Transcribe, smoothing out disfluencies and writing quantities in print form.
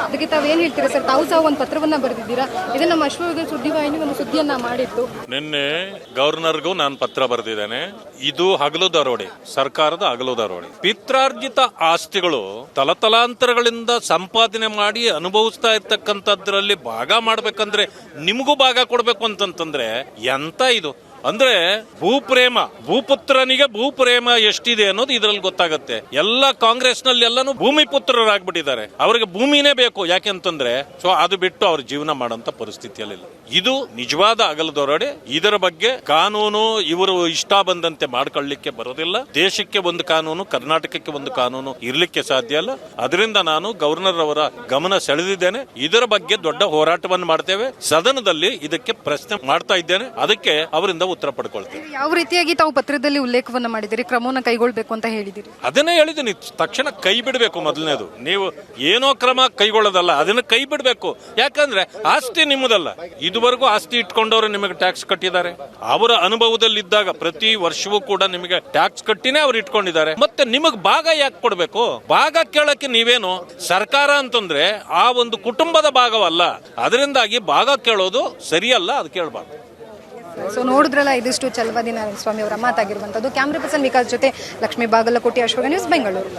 ಅದಕ್ಕೆ ತಾವೇನು ಹೇಳ್ತೀರಾ ಸರ್? ತಾವು ಒಂದು ಪತ್ರವನ್ನ ಬರೆದಿದ್ದೀರಾ. ಇದು ನಮ್ಮ ಅಶ್ವಯುಗ ಸುದ್ದಿವಾಹಿನಿ ಒಂದು ಸುದ್ದಿಯನ್ನ ಮಾಡಿತ್ತು. ನಿನ್ನೆ ಗವರ್ನರ್ಗೂ ನಾನು ಪತ್ರ ಬರೆದಿದ್ದೇನೆ. ಇದು ಹಗಲು ದರೋಡೆ, ಸರ್ಕಾರದ ಹಗಲು ದರೋಡೆ. ಪಿತ್ರಾರ್ಜಿತ ಆಸ್ತಿಗಳು ತಲತಲಾಂತರಗಳಿಂದ ಸಂಪಾದನೆ ಮಾಡಿ ಅನುಭವಿಸ್ತಾ ಇರ್ತಕ್ಕಂಥದ್ರಲ್ಲಿ ಭಾಗ ಮಾಡ್ಬೇಕಂದ್ರೆ ನಿಮಗೂ ಭಾಗ ಕೊಡ್ಬೇಕು ಅಂತಂತಂದ್ರೆ ಎಂತ ಇದು ಅಂದ್ರೆ ಭೂಪ್ರೇಮ, ಭೂಪುತ್ರನಿಗೆ ಭೂಪ್ರೇಮ ಎಷ್ಟಿದೆ ಅನ್ನೋದು ಇದರಲ್ಲಿ ಗೊತ್ತಾಗುತ್ತೆ. ಎಲ್ಲ ಕಾಂಗ್ರೆಸ್ನಲ್ಲಿ ಎಲ್ಲಾನು ಭೂಮಿ ಪುತ್ರರಾಗ್ಬಿಟ್ಟಿದ್ದಾರೆ. ಅವರಿಗೆ ಭೂಮಿನೇ ಬೇಕು. ಯಾಕೆಂತಂದ್ರೆ ಸೊ ಅದು ಬಿಟ್ಟು ಅವ್ರ ಜೀವನ ಮಾಡೋಂತ ಪರಿಸ್ಥಿತಿಯಲ್ಲಿಲ್ಲ. ಇದು ನಿಜವಾದ ಅಗಲದೊರಡೆ. ಇದರ ಬಗ್ಗೆ ಕಾನೂನು ಇವರು ಇಷ್ಟ ಬಂದಂತೆ ಮಾಡ್ಕೊಳ್ಳಿಕ್ಕೆ ಬರೋದಿಲ್ಲ. ದೇಶಕ್ಕೆ ಒಂದು ಕಾನೂನು, ಕರ್ನಾಟಕಕ್ಕೆ ಒಂದು ಕಾನೂನು ಇರ್ಲಿಕ್ಕೆ ಸಾಧ್ಯ ಇಲ್ಲ. ಅದರಿಂದ ನಾನು ಗವರ್ನರ್ ಅವರ ಗಮನ ಸೆಳೆದಿದ್ದೇನೆ. ಇದರ ಬಗ್ಗೆ ದೊಡ್ಡ ಹೋರಾಟವನ್ನು ಮಾಡ್ತೇವೆ. ಸದನದಲ್ಲಿ ಇದಕ್ಕೆ ಪ್ರಶ್ನೆ ಮಾಡ್ತಾ ಇದ್ದೇನೆ. ಅದಕ್ಕೆ ಅವರಿಂದ ಉತ್ತರ ಪಡ್ಕೊಳ್ತೇವೆ. ಯಾವ ರೀತಿಯಾಗಿ ತಾವು ಪತ್ರದಲ್ಲಿ ಉಲ್ಲೇಖವನ್ನ ಮಾಡಿದಿರಿ, ಕ್ರಮವನ್ನು ಕೈಗೊಳ್ಳಬೇಕು ಅಂತ ಹೇಳಿದಿರಿ? ಅದನ್ನೇ ಹೇಳಿದ್ದೀನಿ. ತಕ್ಷಣ ಕೈ ಬಿಡಬೇಕು. ಮೊದಲನೇದು, ನೀವು ಏನೋ ಕ್ರಮ ಕೈಗೊಳ್ಳೋದಲ್ಲ, ಅದನ್ನ ಕೈ ಬಿಡಬೇಕು. ಯಾಕಂದ್ರೆ ಆಸ್ತಿ ನಿಮ್ಮದಲ್ಲ. ಇದುವರೆಗೂ ಆಸ್ತಿ ಇಟ್ಕೊಂಡವರು ನಿಮಗೆ ಟ್ಯಾಕ್ಸ್ ಕಟ್ಟಿದ್ದಾರೆ. ಅವರ ಅನುಭವದಲ್ಲಿದ್ದಾಗ ಪ್ರತಿ ವರ್ಷವೂ ಕೂಡ ನಿಮಗೆ ಟ್ಯಾಕ್ಸ್ ಕಟ್ಟಿನೇ ಅವ್ರು ಇಟ್ಕೊಂಡಿದ್ದಾರೆ. ಮತ್ತೆ ನಿಮಗೆ ಭಾಗ ಯಾಕೆ ಕೊಡಬೇಕು? ಭಾಗ ಕೇಳಕ್ಕೆ ನೀವೇನು ಸರ್ಕಾರ ಅಂತಂದ್ರೆ ಆ ಒಂದು ಕುಟುಂಬದ ಭಾಗವಲ್ಲ. ಅದರಿಂದಾಗಿ ಭಾಗ ಕೇಳೋದು ಸರಿಯಲ್ಲ, ಅದು ಕೇಳಬಾರ್ದು. ಸೊ ನೋಡಿದ್ರಲ್ಲ, ಇದಿಷ್ಟು ಚಲವಾದಿ ನಾರಾಯಣ ಸ್ವಾಮಿ ಅವರ ಮಾತಾಗಿರುವಂತದ್ದು. ಕ್ಯಾಮ್ರಾ ಪರ್ಸನ್ ವಿಕಾಸ್ ಜೊತೆ ಲಕ್ಷ್ಮೀ ಬಾಗಲಕೋಟೆ, ಅಶ್ವಯುಗ ನ್ಯೂಸ್, ಬೆಂಗಳೂರು.